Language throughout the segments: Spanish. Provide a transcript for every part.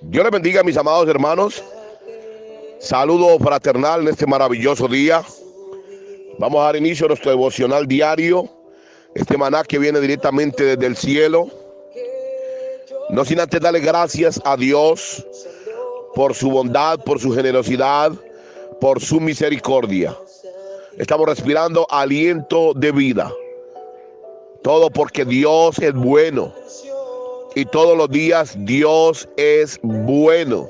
Dios les bendiga, mis amados hermanos. Saludo fraternal en este maravilloso día. Vamos a dar inicio a nuestro devocional diario, este maná que viene directamente desde el cielo. No sin antes darle gracias a Dios por su bondad, por su generosidad, por su misericordia. Estamos respirando aliento de vida. Todo porque Dios es bueno. Y todos los días Dios es bueno.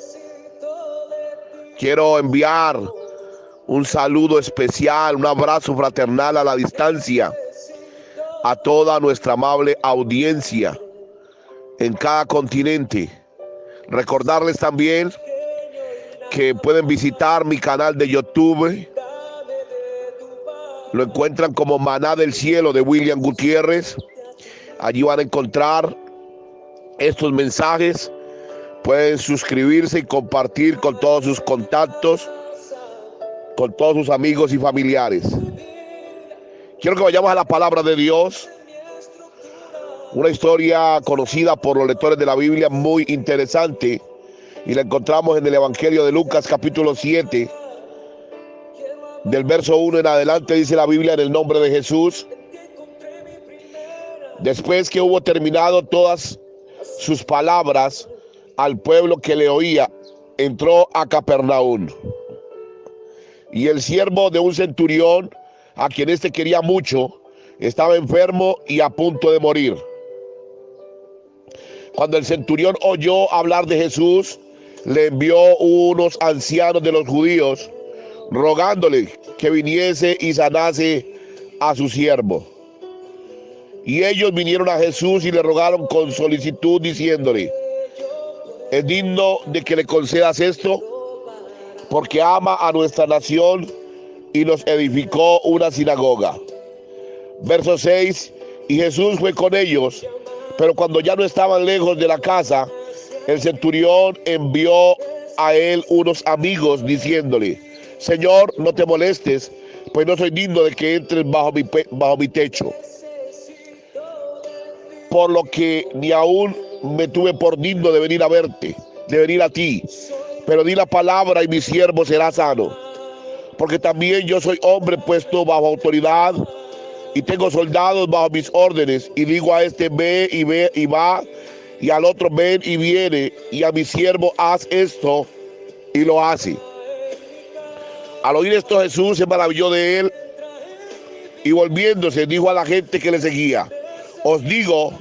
Quiero enviar un saludo especial, un abrazo fraternal a la distancia a toda nuestra amable audiencia en cada continente. Recordarles también que pueden visitar mi canal de YouTube. Lo encuentran como Maná del Cielo de William Gutiérrez. Allí van a encontrar estos mensajes. Pueden suscribirse y compartir con todos sus contactos, con todos sus amigos y familiares. Quiero que vayamos a la palabra de Dios. Una historia conocida por los lectores de la Biblia, muy interesante. Y la encontramos en el Evangelio de Lucas, capítulo 7. Del verso 1 en adelante dice la Biblia: en el nombre de Jesús. Después que hubo terminado todas sus palabras al pueblo que le oía, entró a Capernaum. Y el siervo de un centurión, a quien éste quería mucho, estaba enfermo y a punto de morir. Cuando el centurión oyó hablar de Jesús, le envió unos ancianos de los judíos, rogándole que viniese y sanase a su siervo. Y ellos vinieron a Jesús y le rogaron con solicitud, diciéndole: es digno de que le concedas esto, porque ama a nuestra nación y nos edificó una sinagoga. Verso 6. Y Jesús fue con ellos, pero cuando ya no estaban lejos de la casa, el centurión envió a él unos amigos, diciéndole: Señor, no te molestes, pues no soy digno de que entres bajo mi techo. Por lo que ni aún me tuve por digno de venir a verte, de venir a ti. Pero di la palabra y mi siervo será sano. Porque también yo soy hombre puesto bajo autoridad y tengo soldados bajo mis órdenes. Y digo a este: ve y va, y al otro: ven y viene, y a mi siervo: haz esto, y lo hace. Al oír esto, Jesús se maravilló de él, y volviéndose dijo a la gente que le seguía: os digo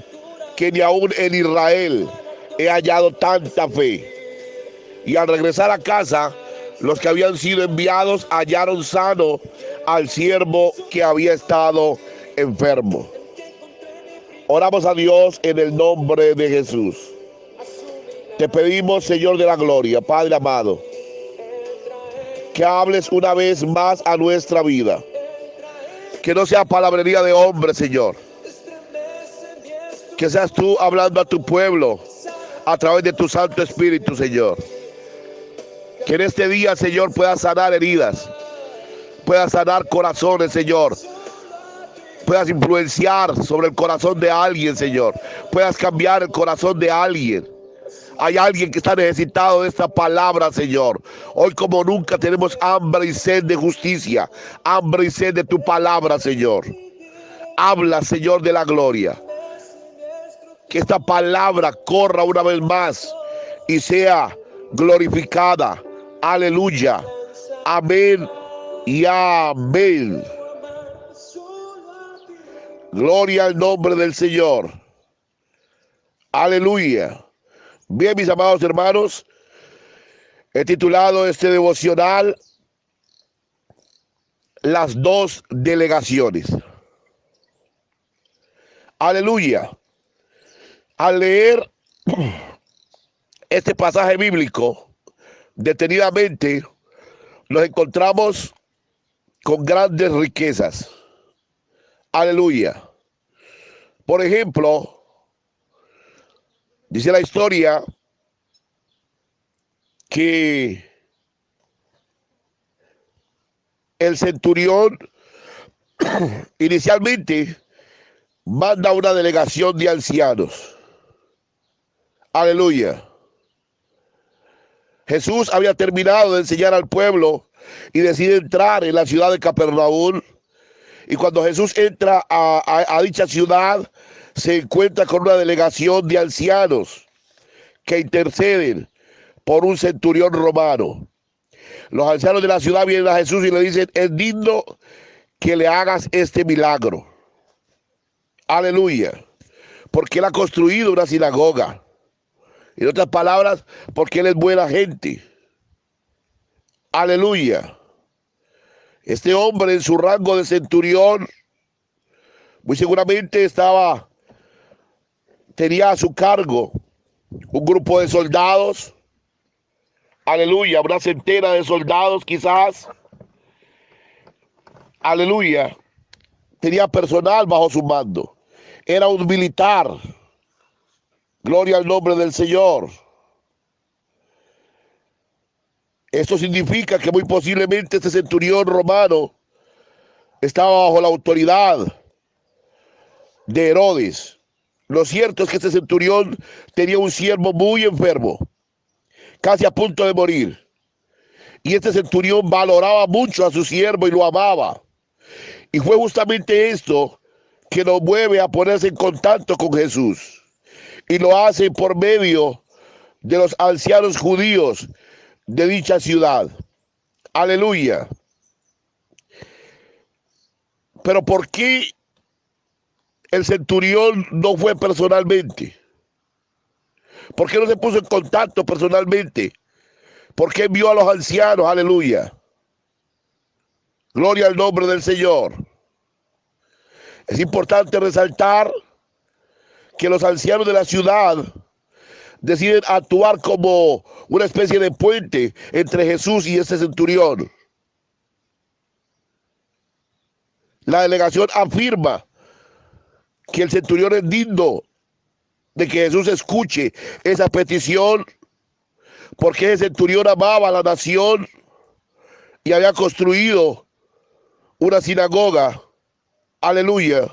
que ni aún en Israel he hallado tanta fe. Y al regresar a casa, los que habían sido enviados hallaron sano al siervo que había estado enfermo. Oramos a Dios en el nombre de Jesús. Te pedimos, Señor de la gloria, Padre amado, que hables una vez más a nuestra vida. Que no sea palabrería de hombre, Señor. Que seas tú hablando a tu pueblo a través de tu Santo Espíritu, Señor. Que en este día, Señor, puedas sanar heridas, puedas sanar corazones, Señor. Puedas influenciar sobre el corazón de alguien, Señor. Puedas cambiar el corazón de alguien. Hay alguien que está necesitado de esta palabra, Señor. Hoy como nunca tenemos hambre y sed de justicia, hambre y sed de tu palabra, Señor. Habla, Señor de la gloria. Que esta palabra corra una vez más y sea glorificada. Aleluya. Amén y amén. Gloria al nombre del Señor. Aleluya. Bien, mis amados hermanos, he titulado este devocional Las dos delegaciones. Aleluya. Al leer este pasaje bíblico detenidamente, nos encontramos con grandes riquezas. Aleluya. Por ejemplo, dice la historia que el centurión inicialmente manda una delegación de ancianos. Aleluya. Jesús había terminado de enseñar al pueblo y decide entrar en la ciudad de Capernaum. Y cuando Jesús entra a dicha ciudad, se encuentra con una delegación de ancianos que interceden por un centurión romano. Los ancianos de la ciudad vienen a Jesús y le dicen: es digno que le hagas este milagro. Aleluya. Porque él ha construido una sinagoga. En otras palabras, porque él es buena gente. Aleluya. Este hombre, en su rango de centurión, muy seguramente tenía a su cargo un grupo de soldados. Aleluya, una centena de soldados quizás. Aleluya. Tenía personal bajo su mando. Era un militar. Gloria al nombre del Señor. Esto significa que muy posiblemente este centurión romano estaba bajo la autoridad de Herodes. Lo cierto es que este centurión tenía un siervo muy enfermo, casi a punto de morir. Y este centurión valoraba mucho a su siervo y lo amaba. Y fue justamente esto que lo mueve a ponerse en contacto con Jesús. Y lo hace por medio de los ancianos judíos de dicha ciudad. Aleluya. Pero ¿por qué el centurión no fue personalmente? ¿Por qué no se puso en contacto personalmente? ¿Por qué envió a los ancianos? Aleluya. Gloria al nombre del Señor. Es importante resaltar que los ancianos de la ciudad deciden actuar como una especie de puente entre Jesús y ese centurión. La delegación afirma que el centurión es digno de que Jesús escuche esa petición, porque ese centurión amaba a la nación y había construido una sinagoga. Aleluya.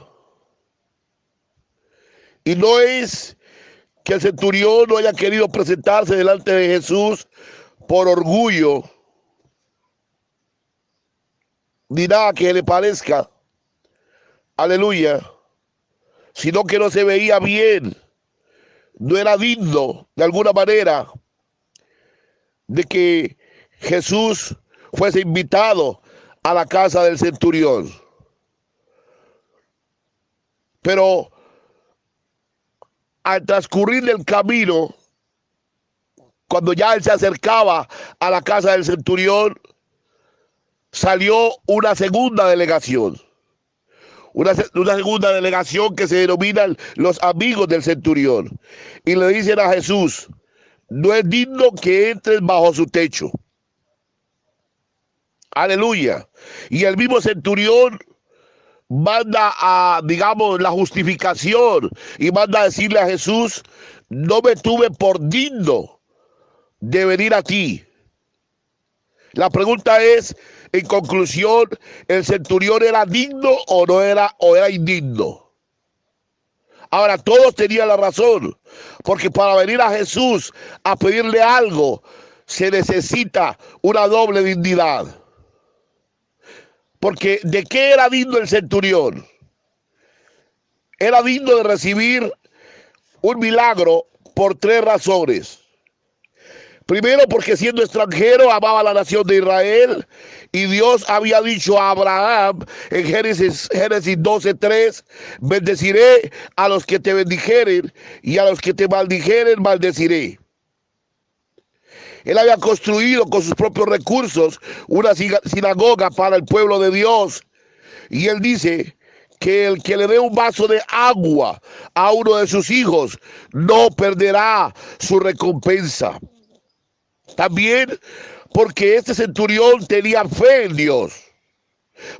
Y no es que el centurión no haya querido presentarse delante de Jesús por orgullo, ni nada que le parezca. Aleluya. Sino que no se veía bien, no era digno de alguna manera de que Jesús fuese invitado a la casa del centurión. Pero al transcurrir del camino, cuando ya él se acercaba a la casa del centurión, salió una segunda delegación. Una segunda delegación que se denominan los amigos del centurión. Y le dicen a Jesús: no es digno que entres bajo su techo. Aleluya. Y el mismo centurión manda digamos, la justificación y manda a decirle a Jesús: no me tuve por digno de venir a ti. La pregunta es, en conclusión, ¿el centurión era digno o era indigno? Ahora, todos tenían la razón, porque para venir a Jesús a pedirle algo se necesita una doble dignidad. Porque ¿de qué era digno el centurión? Era digno de recibir un milagro por tres razones. Primero, porque siendo extranjero amaba a la nación de Israel, y Dios había dicho a Abraham en Génesis 12:3: bendeciré a los que te bendijeren y a los que te maldijeren maldeciré. Él había construido con sus propios recursos una sinagoga para el pueblo de Dios, y él dice que el que le dé un vaso de agua a uno de sus hijos no perderá su recompensa. También porque este centurión tenía fe en Dios.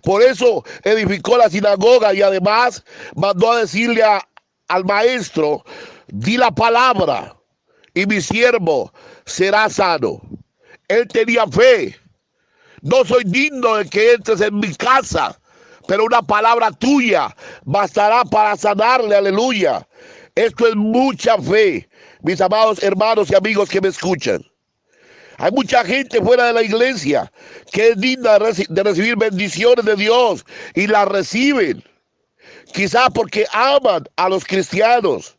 Por eso edificó la sinagoga y además mandó a decirle al maestro: di la palabra y mi siervo será sano. Él tenía fe. No soy digno de que entres en mi casa, pero una palabra tuya bastará para sanarle. Aleluya. Esto es mucha fe, mis amados hermanos y amigos que me escuchan. Hay mucha gente fuera de la iglesia que es digna de recibir bendiciones de Dios y las reciben. Quizás porque aman a los cristianos,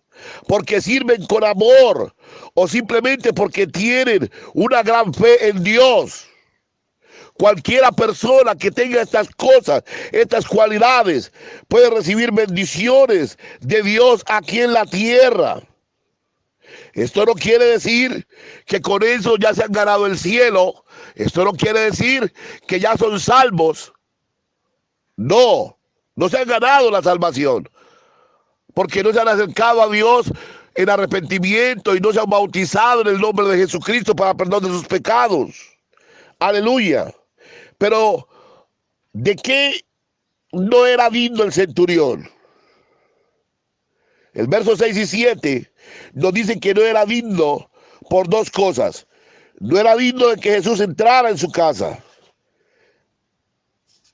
porque sirven con amor o simplemente porque tienen una gran fe en Dios. Cualquiera persona que tenga estas cosas, estas cualidades, puede recibir bendiciones de Dios aquí en la tierra. Esto no quiere decir que con eso ya se han ganado el cielo. Esto no quiere decir que ya son salvos. No, no se han ganado la salvación, porque no se han acercado a Dios en arrepentimiento y no se han bautizado en el nombre de Jesucristo para perdón de sus pecados. Aleluya. Pero, ¿de qué no era digno el centurión? El verso 6 y 7 nos dice que no era digno por dos cosas. No era digno de que Jesús entrara en su casa.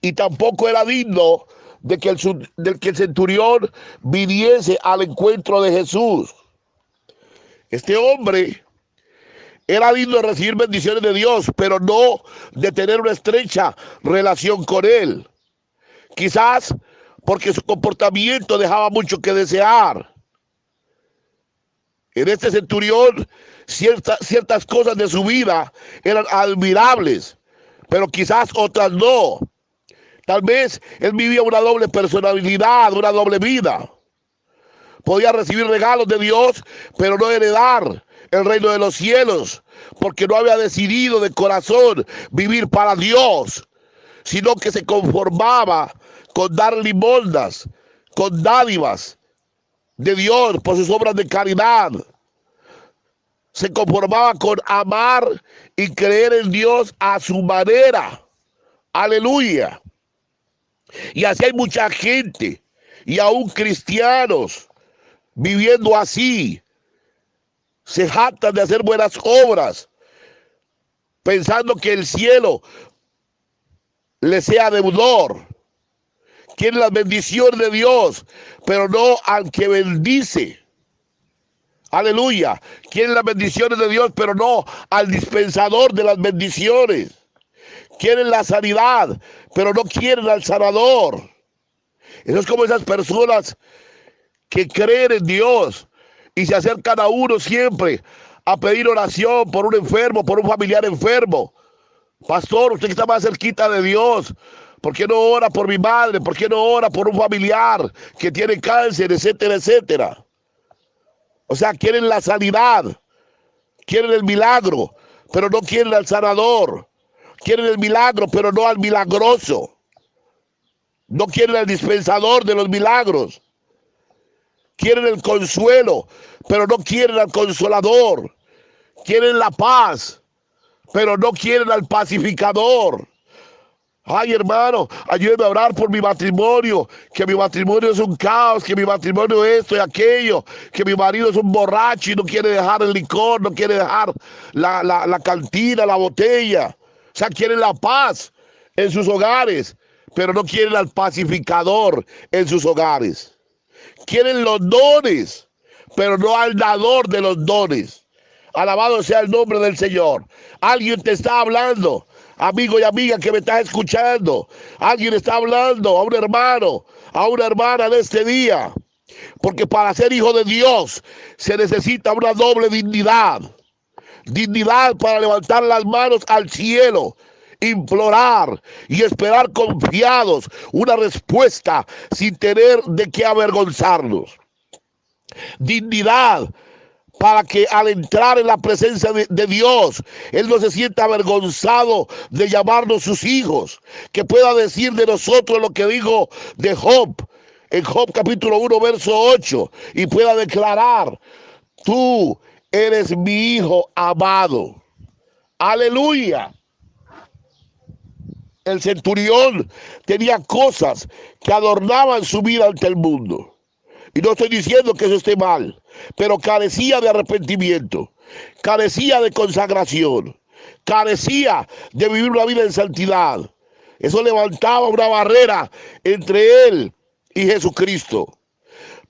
Y tampoco era digno de que el centurión viniese al encuentro de Jesús. Este hombre era digno de recibir bendiciones de Dios, pero no de tener una estrecha relación con Él. Quizás porque su comportamiento dejaba mucho que desear. En este centurión, ciertas cosas de su vida eran admirables, pero quizás otras no. Tal vez él vivía una doble personalidad, una doble vida. Podía recibir regalos de Dios, pero no heredar el reino de los cielos, porque no había decidido de corazón vivir para Dios, sino que se conformaba con dar limosnas, con dádivas de Dios por sus obras de caridad. Se conformaba con amar y creer en Dios a su manera. Aleluya. Y así hay mucha gente, y aún cristianos, viviendo así. Se jactan de hacer buenas obras, pensando que el cielo les sea deudor. Quieren las bendiciones de Dios, pero no al que bendice. Aleluya. Quieren las bendiciones de Dios, pero no al dispensador de las bendiciones. Quieren la sanidad, pero no quieren al sanador. Eso es como esas personas que creen en Dios y se acercan a uno siempre a pedir oración por un enfermo, por un familiar enfermo. Pastor, usted que está más cerquita de Dios, ¿por qué no ora por mi madre? ¿Por qué no ora por un familiar que tiene cáncer, etcétera, etcétera? O sea, quieren la sanidad, quieren el milagro, pero no quieren al sanador. Quieren el milagro, pero no al milagroso. No quieren al dispensador de los milagros. Quieren el consuelo, pero no quieren al consolador. Quieren la paz, pero no quieren al pacificador. Ay, hermano, ayúdeme a orar por mi matrimonio, que mi matrimonio es un caos, que mi matrimonio es esto y aquello, que mi marido es un borracho y no quiere dejar el licor, no quiere dejar la cantina, la botella. O sea, quieren la paz en sus hogares, pero no quieren al pacificador en sus hogares. Quieren los dones, pero no al dador de los dones. Alabado sea el nombre del Señor. Alguien te está hablando, amigo y amiga que me estás escuchando. Alguien está hablando a un hermano, a una hermana de este día. Porque para ser hijo de Dios se necesita una doble dignidad. Dignidad para levantar las manos al cielo, implorar y esperar confiados una respuesta sin tener de qué avergonzarnos. Dignidad para que al entrar en la presencia de Dios, Él no se sienta avergonzado de llamarnos sus hijos, que pueda decir de nosotros lo que dijo de Job, en Job capítulo 1, verso 8, y pueda declarar: tú eres mi hijo amado. Aleluya. El centurión tenía cosas que adornaban su vida ante el mundo. Y no estoy diciendo que eso esté mal, pero carecía de arrepentimiento, carecía de consagración, carecía de vivir una vida en santidad. Eso levantaba una barrera entre él y Jesucristo.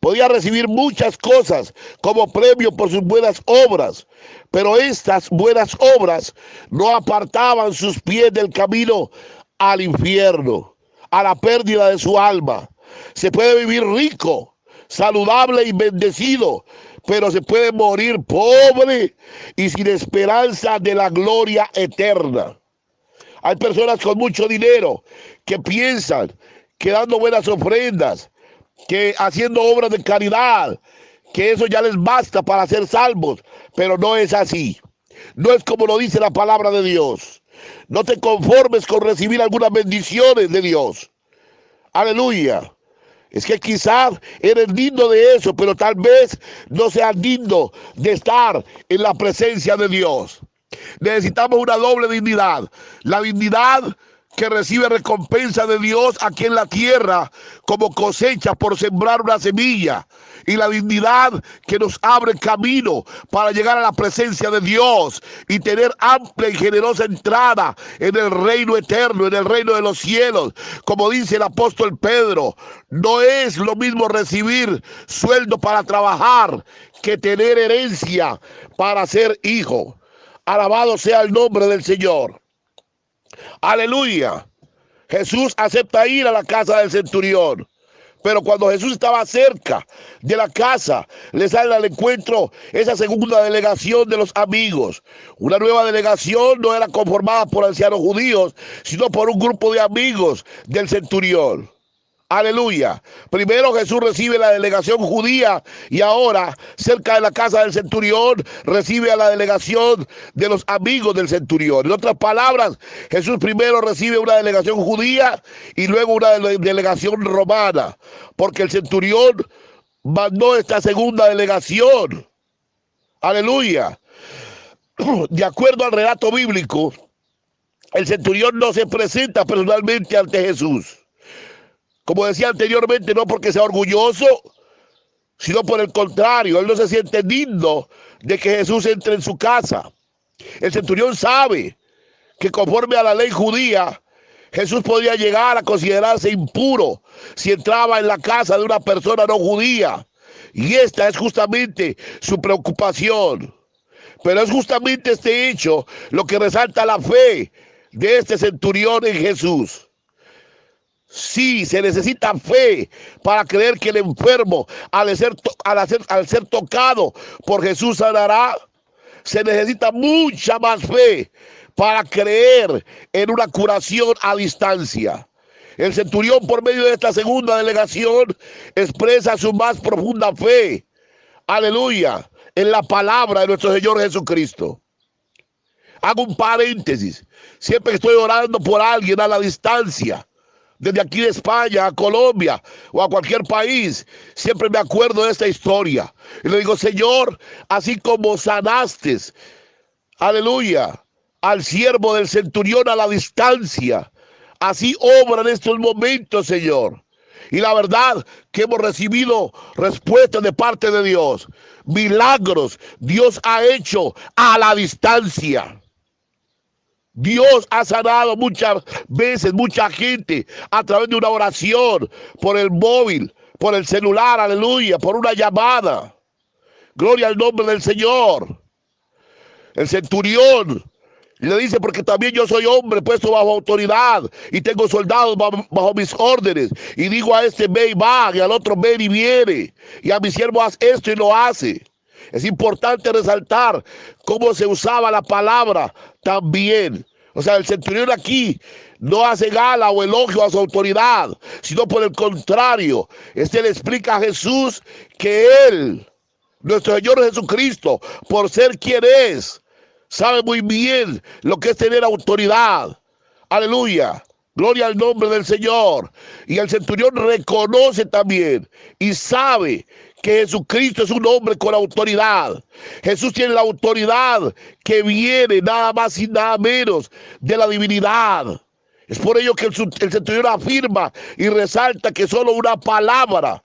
Podía recibir muchas cosas como premio por sus buenas obras, pero estas buenas obras no apartaban sus pies del camino al infierno, a la pérdida de su alma. Se puede vivir rico, saludable y bendecido, pero se puede morir pobre y sin esperanza de la gloria eterna. Hay personas con mucho dinero que piensan que dando buenas ofrendas, que haciendo obras de caridad, que eso ya les basta para ser salvos, pero no es así. No es como lo dice la palabra de Dios. No te conformes con recibir algunas bendiciones de Dios. Aleluya. Es que quizás eres digno de eso, pero tal vez no seas digno de estar en la presencia de Dios. Necesitamos una doble dignidad. La dignidad que recibe recompensa de Dios aquí en la tierra como cosecha por sembrar una semilla, y la dignidad que nos abre camino para llegar a la presencia de Dios y tener amplia y generosa entrada en el reino eterno, en el reino de los cielos. Como dice el apóstol Pedro, no es lo mismo recibir sueldo para trabajar que tener herencia para ser hijo. Alabado sea el nombre del Señor. Aleluya. Jesús acepta ir a la casa del centurión, pero cuando Jesús estaba cerca de la casa, le sale al encuentro esa segunda delegación de los amigos. Una nueva delegación no era conformada por ancianos judíos, sino por un grupo de amigos del centurión. Aleluya. Primero Jesús recibe la delegación judía y ahora, cerca de la casa del centurión, recibe a la delegación de los amigos del centurión. En otras palabras, Jesús primero recibe una delegación judía y luego una delegación romana, porque el centurión mandó esta segunda delegación. Aleluya. De acuerdo al relato bíblico, el centurión no se presenta personalmente ante Jesús. Como decía anteriormente, no porque sea orgulloso, sino por el contrario, él no se siente digno de que Jesús entre en su casa. El centurión sabe que conforme a la ley judía, Jesús podría llegar a considerarse impuro si entraba en la casa de una persona no judía. Y esta es justamente su preocupación. Pero es justamente este hecho lo que resalta la fe de este centurión en Jesús. Sí, se necesita fe para creer que el enfermo, al ser tocado por Jesús, sanará. Se necesita mucha más fe para creer en una curación a distancia. El centurión, por medio de esta segunda delegación, expresa su más profunda fe, aleluya, en la palabra de nuestro Señor Jesucristo. Hago un paréntesis. Siempre que estoy orando por alguien a la distancia, desde aquí de España a Colombia o a cualquier país, siempre me acuerdo de esta historia y le digo: Señor, así como sanaste, aleluya, al siervo del centurión a la distancia, así obra en estos momentos, Señor. Y la verdad que hemos recibido respuestas de parte de Dios. Milagros Dios ha hecho a la distancia. Dios ha sanado muchas veces, mucha gente a través de una oración, por el móvil, por el celular, aleluya, por una llamada. Gloria al nombre del Señor. El centurión le dice: porque también yo soy hombre puesto bajo autoridad y tengo soldados bajo mis órdenes. Y digo a este: ve y va, y al otro: ven y viene. Y a mi siervo: haz esto, y lo hace. Es importante resaltar cómo se usaba la palabra también. O sea, el centurión aquí no hace gala o elogio a su autoridad, sino por el contrario, le explica a Jesús que él, nuestro Señor Jesucristo, por ser quien es, sabe muy bien lo que es tener autoridad. Aleluya. Gloria al nombre del Señor. Y el centurión reconoce también y sabe que Jesucristo es un hombre con autoridad. Jesús tiene la autoridad que viene nada más y nada menos de la divinidad. Es por ello que el centurión afirma y resalta que solo una palabra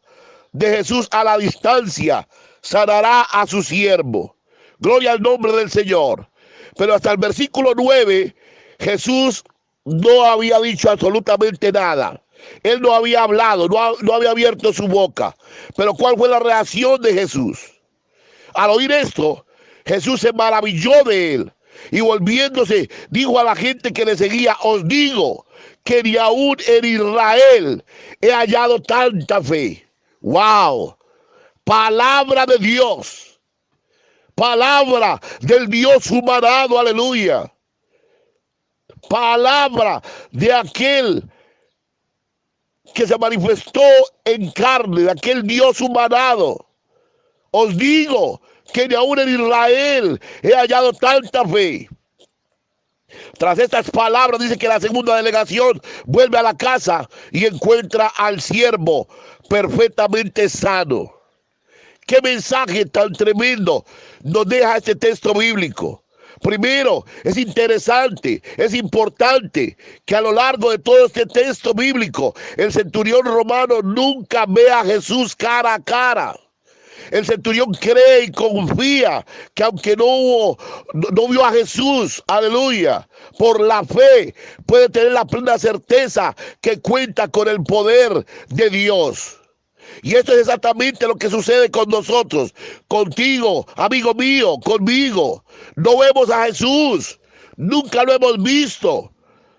de Jesús a la distancia sanará a su siervo. Gloria al nombre del Señor. Pero hasta el versículo 9, Jesús no había dicho absolutamente nada. Él no había hablado, no había abierto su boca. Pero ¿cuál fue la reacción de Jesús? Al oír esto, Jesús se maravilló de él y volviéndose dijo a la gente que le seguía: os digo que ni aún en Israel he hallado tanta fe. ¡Wow! Palabra de Dios, palabra del Dios humanado, aleluya. Palabra de aquel que se manifestó en carne, de aquel Dios humanado. Os digo que ni aún en Israel he hallado tanta fe. Tras estas palabras dice que la segunda delegación vuelve a la casa y encuentra al siervo perfectamente sano. Qué mensaje tan tremendo nos deja este texto bíblico. Primero, es interesante, es importante que a lo largo de todo este texto bíblico, el centurión romano nunca ve a Jesús cara a cara. El centurión cree y confía que aunque no vio a Jesús, aleluya, por la fe puede tener la plena certeza que cuenta con el poder de Dios. Y esto es exactamente lo que sucede con nosotros, contigo, amigo mío, conmigo. No vemos a Jesús, nunca lo hemos visto,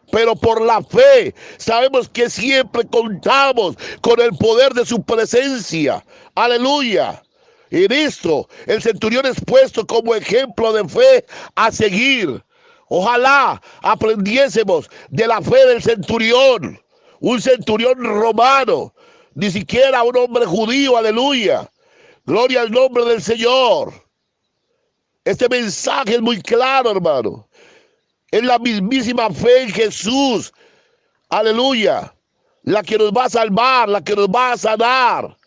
pero por la fe sabemos que siempre contamos con el poder de su presencia. Aleluya. En esto, el centurión es puesto como ejemplo de fe a seguir. Ojalá aprendiésemos de la fe del centurión, un centurión romano, ni siquiera un hombre judío, aleluya. Gloria al nombre del Señor. Este mensaje es muy claro, hermano. Es la mismísima fe en Jesús, aleluya, la que nos va a salvar, la que nos va a sanar.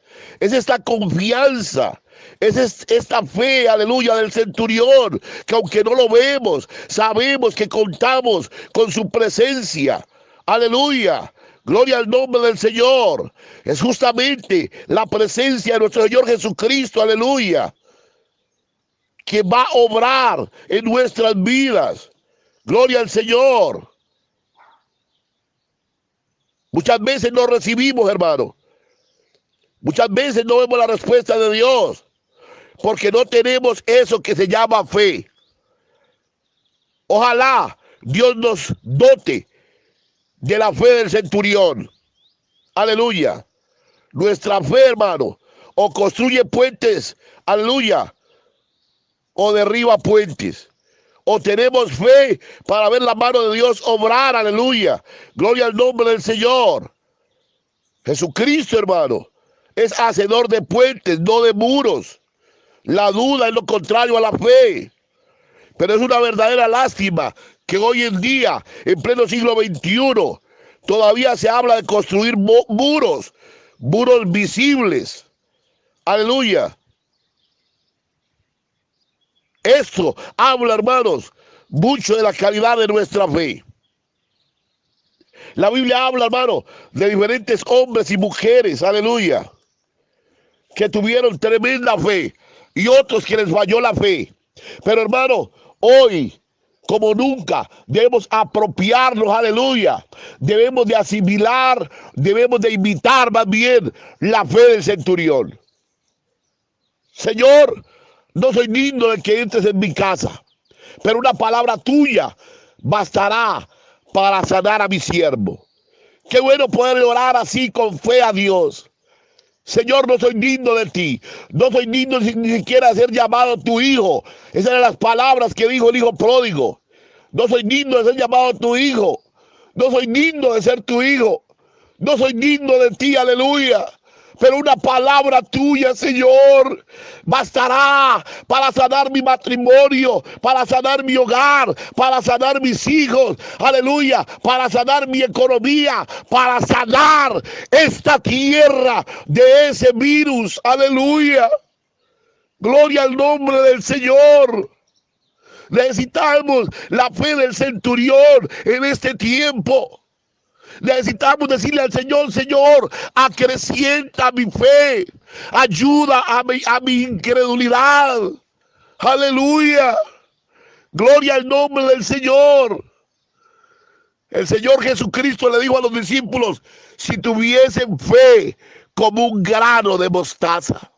Es esta confianza, es esta fe, aleluya, del centurión, que aunque no lo vemos, sabemos que contamos con su presencia. Aleluya. Gloria al nombre del Señor. Es justamente la presencia de nuestro Señor Jesucristo, aleluya, que va a obrar en nuestras vidas. Gloria al Señor. Muchas veces no recibimos, hermano. Muchas veces no vemos la respuesta de Dios, porque no tenemos eso que se llama fe. Ojalá Dios nos dote de la fe del centurión. Aleluya. Nuestra fe, hermano, o construye puentes, aleluya, o derriba puentes. O tenemos fe para ver la mano de Dios obrar, aleluya. Gloria al nombre del Señor. Jesucristo, hermano, es hacedor de puentes, no de muros. La duda es lo contrario a la fe. Pero es una verdadera lástima que hoy en día, en pleno siglo XXI, todavía se habla de construir muros visibles. Aleluya. Esto habla, hermanos, mucho de la calidad de nuestra fe. La Biblia habla, hermano, de diferentes hombres y mujeres, aleluya, que tuvieron tremenda fe y otros que les falló la fe. Pero, hermano, hoy, como nunca, debemos apropiarnos, aleluya. Debemos de asimilar, debemos de imitar más bien la fe del centurión. Señor, no soy digno de que entres en mi casa, pero una palabra tuya bastará para sanar a mi siervo. Qué bueno poder orar así con fe a Dios. Señor, no soy digno de ti, no soy digno ni siquiera de ser llamado tu hijo. Esas eran las palabras que dijo el hijo pródigo. No soy digno de ser llamado tu hijo, no soy digno de ser tu hijo, no soy digno de ti, aleluya. Pero una palabra tuya, Señor, bastará para sanar mi matrimonio, para sanar mi hogar, para sanar mis hijos, aleluya, para sanar mi economía, para sanar esta tierra de ese virus, aleluya. Gloria al nombre del Señor. Necesitamos la fe del centurión en este tiempo. Necesitamos decirle al Señor: Señor, acrecienta mi fe, ayuda a mi incredulidad. Aleluya. Gloria al nombre del Señor. El Señor Jesucristo le dijo a los discípulos, si tuviesen fe como un grano de mostaza.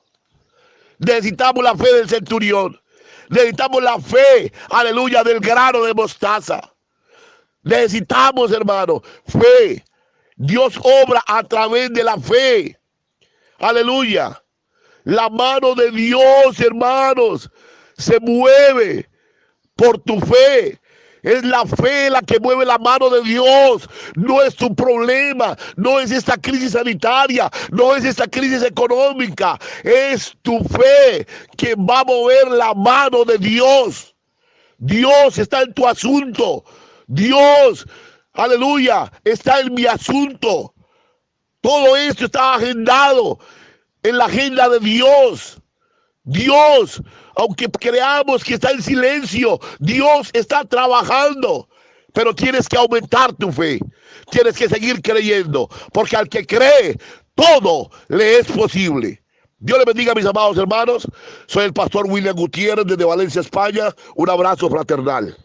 Necesitamos la fe del centurión. Necesitamos la fe, aleluya, del grano de mostaza. Necesitamos, hermano, fe. Dios obra a través de la fe. Aleluya. La mano de Dios, hermanos, se mueve por tu fe. Es la fe la que mueve la mano de Dios. No es tu problema. No es esta crisis sanitaria. No es esta crisis económica. Es tu fe que va a mover la mano de Dios. Dios está en tu asunto. Dios, aleluya, está en mi asunto. Todo esto está agendado en la agenda de Dios. Dios, aunque creamos que está en silencio, Dios está trabajando. Pero tienes que aumentar tu fe. Tienes que seguir creyendo. Porque al que cree, todo le es posible. Dios le bendiga, mis amados hermanos. Soy el pastor William Gutiérrez desde Valencia, España. Un abrazo fraternal.